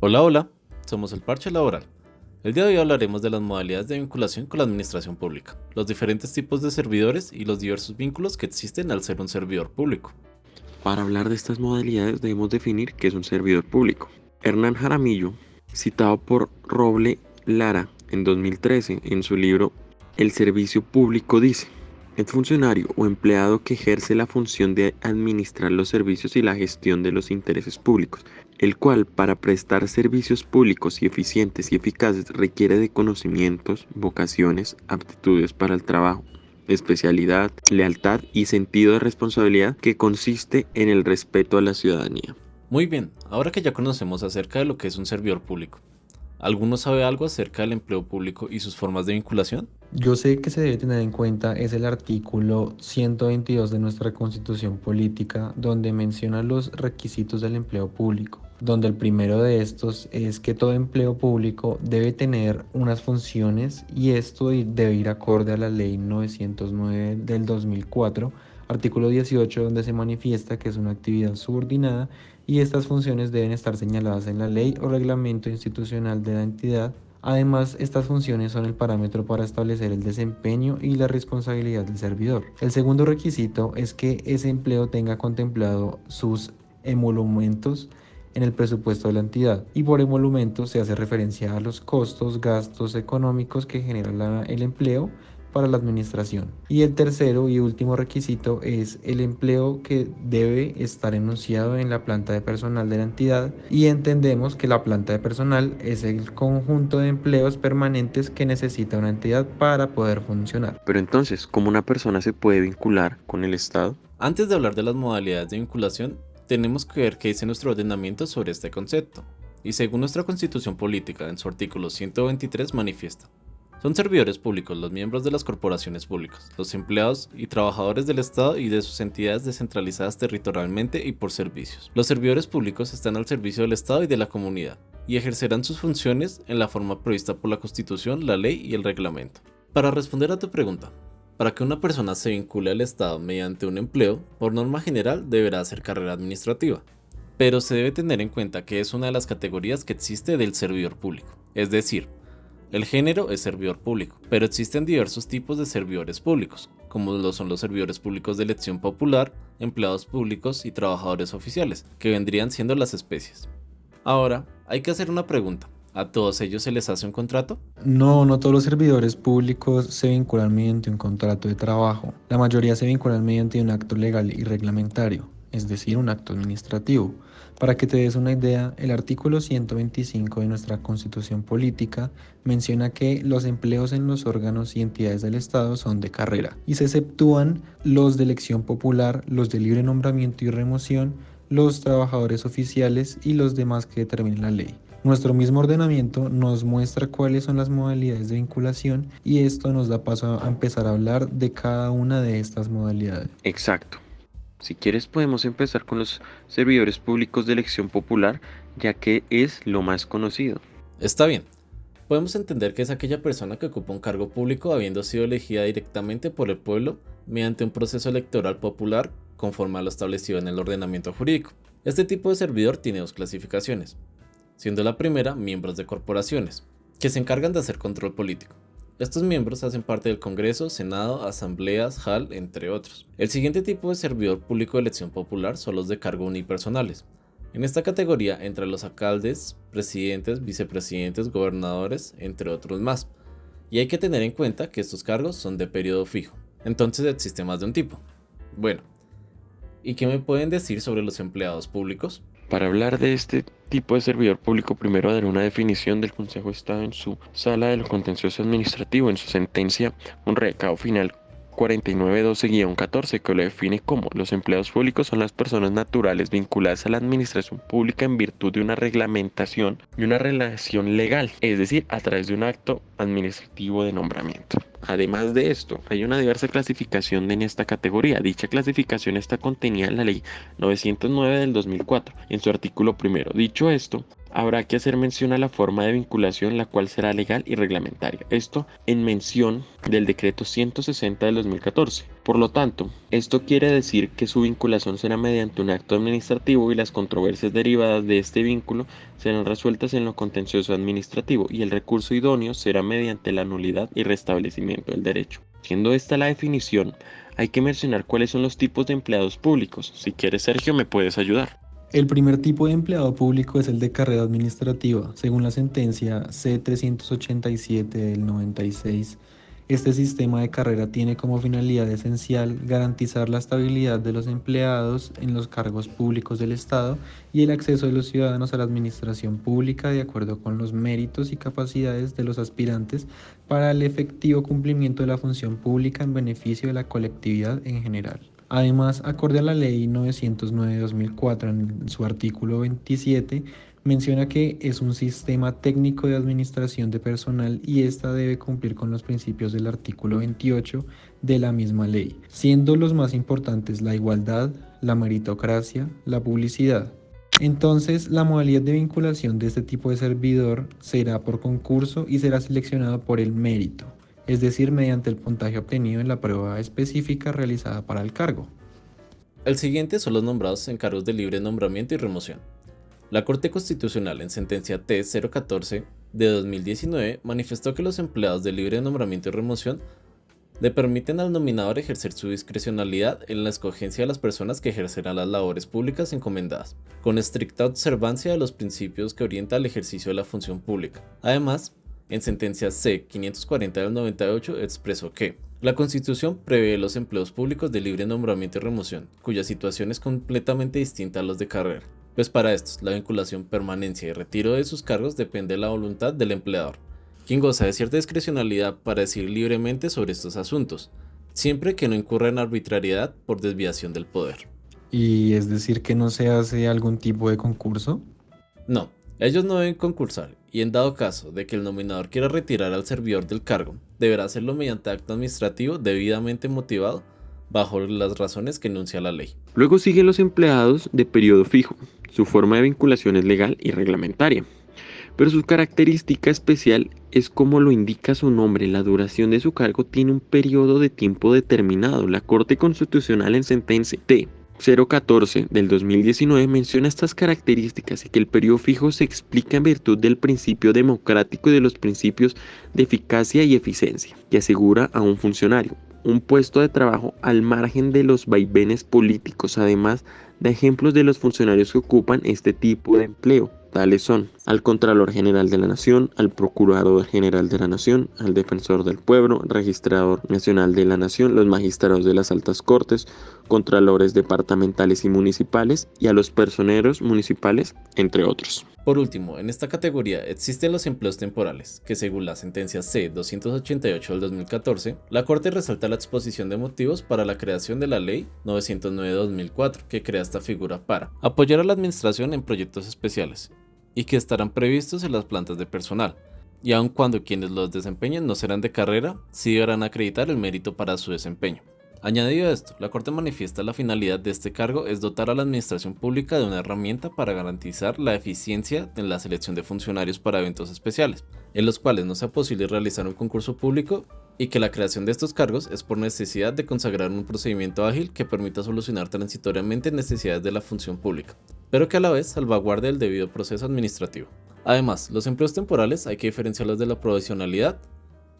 Hola, hola, somos el Parche Laboral. El día de hoy hablaremos de las modalidades de vinculación con la administración pública, los diferentes tipos de servidores y los diversos vínculos que existen al ser un servidor público. Para hablar de estas modalidades debemos definir qué es un servidor público. Hernán Jaramillo, citado por Roble Lara en 2013 en su libro El servicio público dice: es funcionario o empleado que ejerce la función de administrar los servicios y la gestión de los intereses públicos, el cual para prestar servicios públicos y eficientes y eficaces requiere de conocimientos, vocaciones, aptitudes para el trabajo, especialidad, lealtad y sentido de responsabilidad que consiste en el respeto a la ciudadanía. Muy bien, ahora que ya conocemos acerca de lo que es un servidor público, ¿alguno sabe algo acerca del empleo público y sus formas de vinculación? Yo sé que se debe tener en cuenta es el artículo 122 de nuestra Constitución Política, donde menciona los requisitos del empleo público, donde el primero de estos es que todo empleo público debe tener unas funciones y esto debe ir acorde a la Ley 909 del 2004, artículo 18, donde se manifiesta que es una actividad subordinada y estas funciones deben estar señaladas en la ley o reglamento institucional de la entidad. Además, estas funciones son el parámetro para establecer el desempeño y la responsabilidad del servidor. El segundo requisito es que ese empleo tenga contemplado sus emolumentos en el presupuesto de la entidad, y por emolumentos se hace referencia a los costos, gastos económicos que genera el empleo para la administración. Y el tercero y último requisito es el empleo que debe estar enunciado en la planta de personal de la entidad, y entendemos que la planta de personal es el conjunto de empleos permanentes que necesita una entidad para poder funcionar. Pero entonces, ¿cómo una persona se puede vincular con el Estado? Antes de hablar de las modalidades de vinculación, tenemos que ver qué dice nuestro ordenamiento sobre este concepto. Y según nuestra Constitución Política, en su artículo 123 manifiesta: son servidores públicos los miembros de las corporaciones públicas, los empleados y trabajadores del Estado y de sus entidades descentralizadas territorialmente y por servicios. Los servidores públicos están al servicio del Estado y de la comunidad, y ejercerán sus funciones en la forma prevista por la Constitución, la ley y el reglamento. Para responder a tu pregunta, para que una persona se vincule al Estado mediante un empleo, por norma general deberá hacer carrera administrativa. Pero se debe tener en cuenta que es una de las categorías que existe del servidor público, es decir, el género es servidor público, pero existen diversos tipos de servidores públicos, como lo son los servidores públicos de elección popular, empleados públicos y trabajadores oficiales, que vendrían siendo las especies. Ahora, hay que hacer una pregunta: ¿a todos ellos se les hace un contrato? No todos los servidores públicos se vinculan mediante un contrato de trabajo. La mayoría se vinculan mediante un acto legal y reglamentario, es decir, un acto administrativo. Para que te des una idea, el artículo 125 de nuestra Constitución Política menciona que los empleos en los órganos y entidades del Estado son de carrera y se exceptúan los de elección popular, los de libre nombramiento y remoción, los trabajadores oficiales y los demás que determine la ley. Nuestro mismo ordenamiento nos muestra cuáles son las modalidades de vinculación y esto nos da paso a empezar a hablar de cada una de estas modalidades. Exacto. Si quieres podemos empezar con los servidores públicos de elección popular, ya que es lo más conocido. Está bien. Podemos entender que es aquella persona que ocupa un cargo público habiendo sido elegida directamente por el pueblo mediante un proceso electoral popular conforme a lo establecido en el ordenamiento jurídico. Este tipo de servidor tiene dos clasificaciones, siendo la primera miembros de corporaciones, que se encargan de hacer control político. Estos miembros hacen parte del Congreso, Senado, asambleas, JAL, entre otros. El siguiente tipo de servidor público de elección popular son los de cargo unipersonales. En esta categoría entran los alcaldes, presidentes, vicepresidentes, gobernadores, entre otros más. Y hay que tener en cuenta que estos cargos son de periodo fijo, entonces existe más de un tipo. Bueno, ¿y qué me pueden decir sobre los empleados públicos? Para hablar de este tipo de servidor público, primero daré una definición del Consejo de Estado en su Sala de lo Contencioso Administrativo, en su sentencia, un recado final 4912-14, que lo define como: los empleados públicos son las personas naturales vinculadas a la administración pública en virtud de una reglamentación y una relación legal, es decir, a través de un acto administrativo de nombramiento. Además de esto, hay una diversa clasificación en esta categoría. Dicha clasificación está contenida en la Ley 909 del 2004, en su artículo primero. Dicho esto, habrá que hacer mención a la forma de vinculación, la cual será legal y reglamentaria. Esto en mención del decreto 160 del 2014. Por lo tanto, esto quiere decir que su vinculación será mediante un acto administrativo y las controversias derivadas de este vínculo serán resueltas en lo contencioso administrativo y el recurso idóneo será mediante la nulidad y restablecimiento del derecho. Siendo esta la definición, hay que mencionar cuáles son los tipos de empleados públicos. Si quieres, Sergio, me puedes ayudar. El primer tipo de empleado público es el de carrera administrativa, según la sentencia C-387 del 96. Este sistema de carrera tiene como finalidad esencial garantizar la estabilidad de los empleados en los cargos públicos del Estado y el acceso de los ciudadanos a la administración pública de acuerdo con los méritos y capacidades de los aspirantes para el efectivo cumplimiento de la función pública en beneficio de la colectividad en general. Además, acorde a la Ley 909/2004, en su artículo 27, menciona que es un sistema técnico de administración de personal y ésta debe cumplir con los principios del artículo 28 de la misma ley, siendo los más importantes la igualdad, la meritocracia, la publicidad. Entonces, la modalidad de vinculación de este tipo de servidor será por concurso y será seleccionado por el mérito, es decir, mediante el puntaje obtenido en la prueba específica realizada para el cargo. El siguiente son los nombrados en cargos de libre nombramiento y remoción. La Corte Constitucional, en sentencia T-014 de 2019, manifestó que los empleados de libre nombramiento y remoción le permiten al nominador ejercer su discrecionalidad en la escogencia de las personas que ejercerán las labores públicas encomendadas, con estricta observancia de los principios que orientan el ejercicio de la función pública. Además, en sentencia C-540 del 98 expresó que la Constitución prevé los empleos públicos de libre nombramiento y remoción, cuya situación es completamente distinta a los de carrera, pues para estos la vinculación, permanencia y retiro de sus cargos depende de la voluntad del empleador, quien goza de cierta discrecionalidad para decidir libremente sobre estos asuntos, siempre que no incurra en arbitrariedad por desviación del poder. ¿Y es decir que no se hace algún tipo de concurso? No, ellos no deben concursar, y en dado caso de que el nominador quiera retirar al servidor del cargo, deberá hacerlo mediante acto administrativo debidamente motivado bajo las razones que enuncia la ley. Luego siguen los empleados de periodo fijo. Su forma de vinculación es legal y reglamentaria, pero su característica especial es como lo indica su nombre, la duración de su cargo tiene un periodo de tiempo determinado. La Corte Constitucional en sentencia T-014 del 2019 menciona estas características y que el periodo fijo se explica en virtud del principio democrático y de los principios de eficacia y eficiencia, que asegura a un funcionario un puesto de trabajo al margen de los vaivenes políticos. Además, da ejemplos de los funcionarios que ocupan este tipo de empleo. Tales son al Contralor General de la Nación, al Procurador General de la Nación, al Defensor del Pueblo, Registrador Nacional de la Nación, los magistrados de las altas cortes, contralores departamentales y municipales y a los personeros municipales, entre otros. Por último, en esta categoría existen los empleos temporales, que según la sentencia C-288 del 2014, la Corte resalta la exposición de motivos para la creación de la Ley 909/2004, que crea esta figura para apoyar a la administración en proyectos especiales, y que estarán previstos en las plantas de personal, y aun cuando quienes los desempeñen no serán de carrera, sí deberán acreditar el mérito para su desempeño. Añadido a esto, la Corte manifiesta la finalidad de este cargo es dotar a la administración pública de una herramienta para garantizar la eficiencia en la selección de funcionarios para eventos especiales, en los cuales no sea posible realizar un concurso público y que la creación de estos cargos es por necesidad de consagrar un procedimiento ágil que permita solucionar transitoriamente necesidades de la función pública, pero que a la vez salvaguarde el debido proceso administrativo. Además, los empleos temporales hay que diferenciarlos de la provisionalidad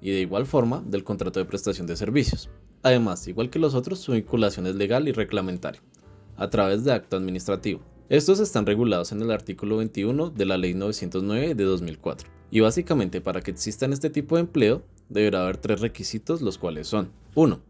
y de igual forma del contrato de prestación de servicios. Además, igual que los otros, su vinculación es legal y reglamentaria, a través de acto administrativo. Estos están regulados en el artículo 21 de la Ley 909 de 2004. Y básicamente para que existan este tipo de empleo, deberá haber 3 requisitos, los cuales son: 1.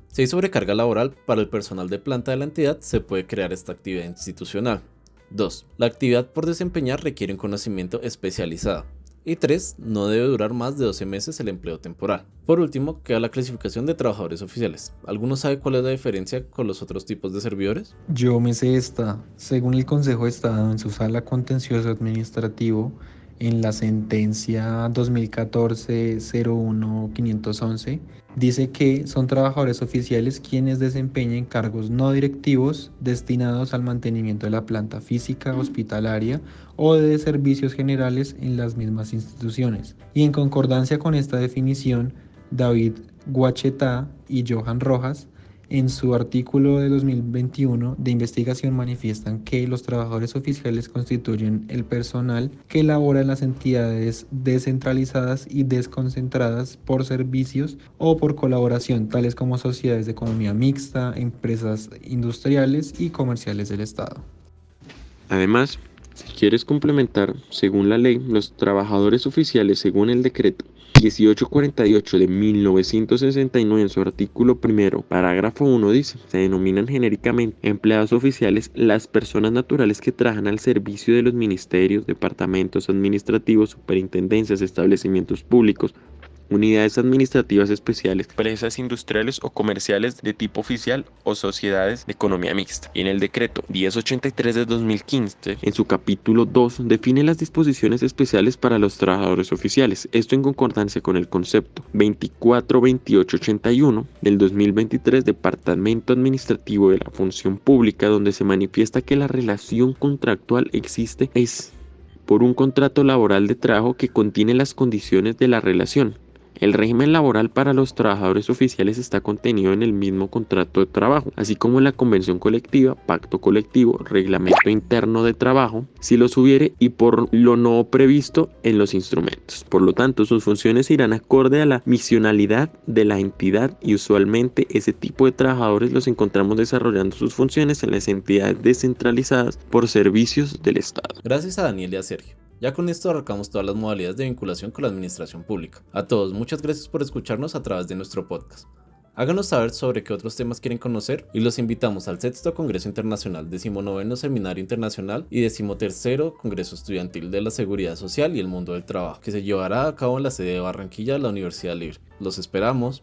Si hay sobrecarga laboral para el personal de planta de la entidad, se puede crear esta actividad institucional. 2. La actividad por desempeñar requiere un conocimiento especializado. Y 3. No debe durar más de 12 meses el empleo temporal. Por último, queda la clasificación de trabajadores oficiales. ¿Alguno sabe cuál es la diferencia con los otros tipos de servidores? Yo me sé esta. Según el Consejo de Estado en su sala contencioso administrativo, en la sentencia 2014-01-511, dice que son trabajadores oficiales quienes desempeñen cargos no directivos destinados al mantenimiento de la planta física, hospitalaria o de servicios generales en las mismas instituciones. Y en concordancia con esta definición, David Guachetá y Johan Rojas En su artículo de 2021 de investigación manifiestan que los trabajadores oficiales constituyen el personal que labora en las entidades descentralizadas y desconcentradas por servicios o por colaboración, tales como sociedades de economía mixta, empresas industriales y comerciales del Estado. Además, si quieres complementar, según la ley, los trabajadores oficiales, según el decreto 1848 de 1969 en su artículo primero, parágrafo 1 dice, se denominan genéricamente empleados oficiales las personas naturales que trabajan al servicio de los ministerios, departamentos administrativos, superintendencias, establecimientos públicos, unidades administrativas especiales, empresas industriales o comerciales de tipo oficial o sociedades de economía mixta. Y en el decreto 1083 de 2015, en su capítulo 2, define las disposiciones especiales para los trabajadores oficiales, esto en concordancia con el concepto 242881 del 2023, Departamento Administrativo de la Función Pública, donde se manifiesta que la relación contractual existe es por un contrato laboral de trabajo que contiene las condiciones de la relación. El régimen laboral para los trabajadores oficiales está contenido en el mismo contrato de trabajo, así como en la convención colectiva, pacto colectivo, reglamento interno de trabajo, si los hubiere, y por lo no previsto en los instrumentos. Por lo tanto, sus funciones irán acorde a la misionalidad de la entidad y usualmente ese tipo de trabajadores los encontramos desarrollando sus funciones en las entidades descentralizadas por servicios del Estado. Gracias a Daniel y a Sergio. Ya con esto abarcamos todas las modalidades de vinculación con la administración pública. A todos, muchas gracias por escucharnos a través de nuestro podcast. Háganos saber sobre qué otros temas quieren conocer y los invitamos al Sexto Congreso Internacional, 19º Seminario Internacional y 13º Congreso Estudiantil de la Seguridad Social y el Mundo del Trabajo, que se llevará a cabo en la sede de Barranquilla de la Universidad Libre. Los esperamos.